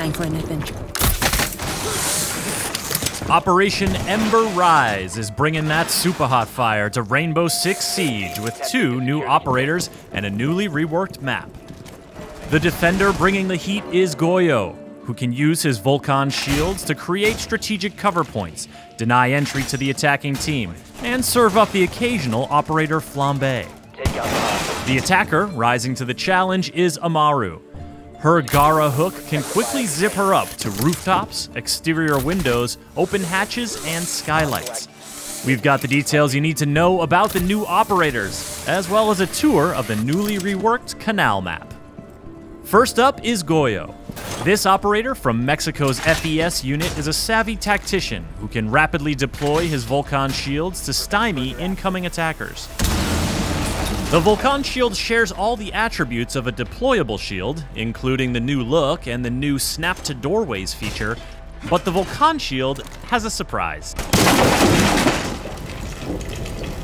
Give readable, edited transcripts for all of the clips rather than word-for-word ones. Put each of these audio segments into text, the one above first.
Time for an adventure. Operation Ember Rise is bringing that super hot fire to Rainbow Six Siege with 2 new operators and a newly reworked map. The defender bringing the heat is Goyo, who can use his Vulcan shields to create strategic cover points, deny entry to the attacking team, and serve up the occasional operator flambe. The attacker rising to the challenge is Amaru. Her Gara hook can quickly zip her up to rooftops, exterior windows, open hatches, and skylights. We've got the details you need to know about the new operators, as well as a tour of the newly reworked Canal Map. First up is Goyo. This operator from Mexico's FES unit is a savvy tactician who can rapidly deploy his Vulcan shields to stymie incoming attackers. The Vulcan shield shares all the attributes of a deployable shield, including the new look and the new Snap to Doorways feature, but the Vulcan shield has a surprise.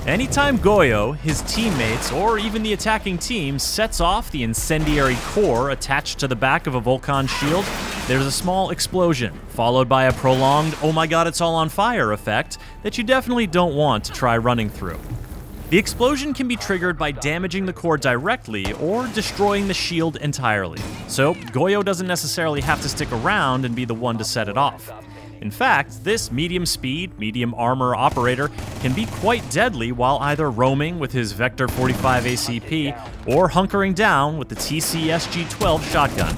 Anytime Goyo, his teammates, or even the attacking team sets off the incendiary core attached to the back of a Vulcan shield, there's a small explosion, followed by a prolonged "oh my god, it's all on fire" effect that you definitely don't want to try running through. The explosion can be triggered by damaging the core directly or destroying the shield entirely, so Goyo doesn't necessarily have to stick around and be the one to set it off. In fact, this medium speed, medium armor operator can be quite deadly while either roaming with his Vector 45 ACP or hunkering down with the TCSG-12 shotgun.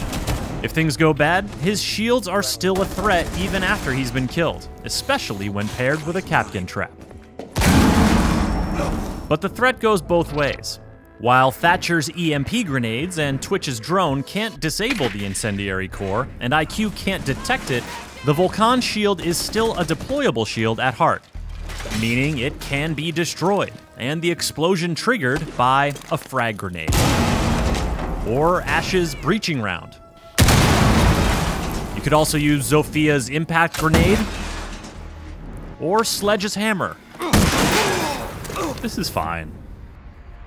If things go bad, his shields are still a threat even after he's been killed, especially when paired with a Kapkan trap. But the threat goes both ways. While Thatcher's EMP grenades and Twitch's drone can't disable the incendiary core, and IQ can't detect it, the Vulcan shield is still a deployable shield at heart, meaning it can be destroyed, and the explosion triggered by a frag grenade. Or Ash's breaching round. You could also use Zophia's impact grenade, or Sledge's hammer. This is fine.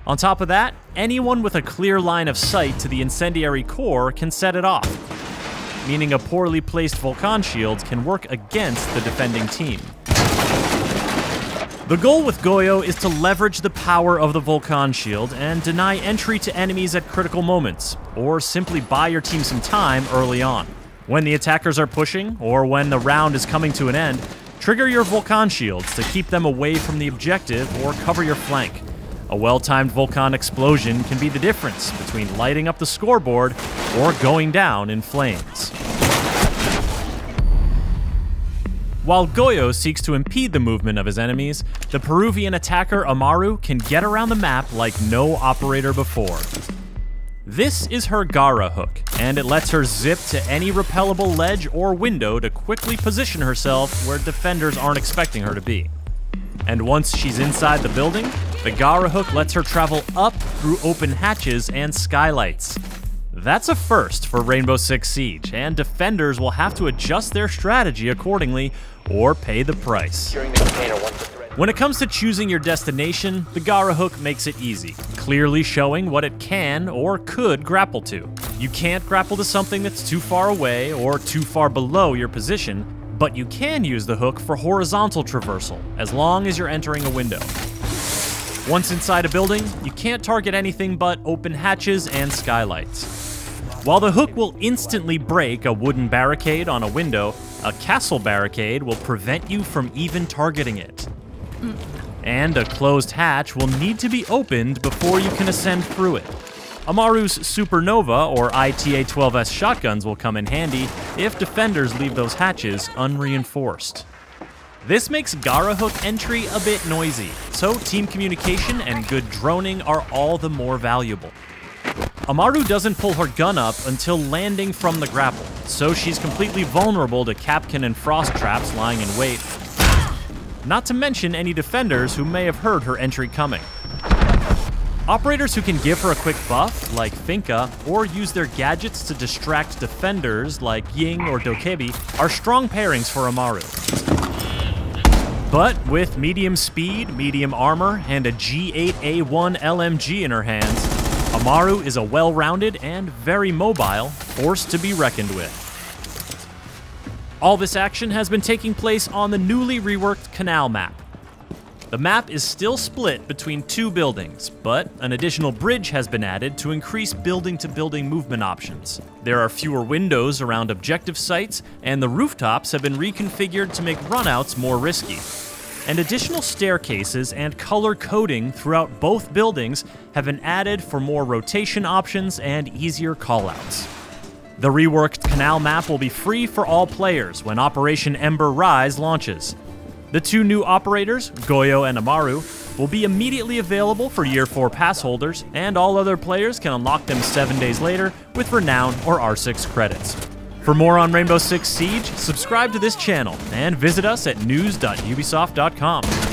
On top of that, anyone with a clear line of sight to the incendiary core can set it off, meaning a poorly placed Vulcan shield can work against the defending team. The goal with Goyo is to leverage the power of the Vulcan shield and deny entry to enemies at critical moments, or simply buy your team some time early on. When the attackers are pushing, or when the round is coming to an end, trigger your Vulcan shields to keep them away from the objective or cover your flank. A well-timed Vulcan explosion can be the difference between lighting up the scoreboard or going down in flames. While Goyo seeks to impede the movement of his enemies, the Peruvian attacker Amaru can get around the map like no operator before. This is her Gara hook, and it lets her zip to any repellable ledge or window to quickly position herself where defenders aren't expecting her to be. And once she's inside the building, the Gara hook lets her travel up through open hatches and skylights. That's a first for Rainbow Six Siege, and defenders will have to adjust their strategy accordingly or pay the price. When it comes to choosing your destination, the Gara hook makes it easy, clearly showing what it can or could grapple to. You can't grapple to something that's too far away or too far below your position, but you can use the hook for horizontal traversal, as long as you're entering a window. Once inside a building, you can't target anything but open hatches and skylights. While the hook will instantly break a wooden barricade on a window, a castle barricade will prevent you from even targeting it. And a closed hatch will need to be opened before you can ascend through it. Amaru's Supernova or ITA-12S shotguns will come in handy if defenders leave those hatches unreinforced. This makes Gara hook entry a bit noisy, so team communication and good droning are all the more valuable. Amaru doesn't pull her gun up until landing from the grapple, so she's completely vulnerable to Kapkan and frost traps lying in wait, not to mention any defenders who may have heard her entry coming. Operators who can give her a quick buff, like Finka, or use their gadgets to distract defenders, like Ying or Dokebi, are strong pairings for Amaru. But with medium speed, medium armor, and a G8A1 LMG in her hands, Amaru is a well-rounded and very mobile force to be reckoned with. All this action has been taking place on the newly reworked Canal Map. The map is still split between two buildings, but an additional bridge has been added to increase building-to-building movement options. There are fewer windows around objective sites, and the rooftops have been reconfigured to make runouts more risky. And additional staircases and color coding throughout both buildings have been added for more rotation options and easier callouts. The reworked Canal Map will be free for all players when Operation Ember Rise launches. The two new operators, Goyo and Amaru, will be immediately available for Year 4 pass holders, and all other players can unlock them 7 days later with Renown or R6 credits. For more on Rainbow Six Siege, subscribe to this channel and visit us at news.ubisoft.com.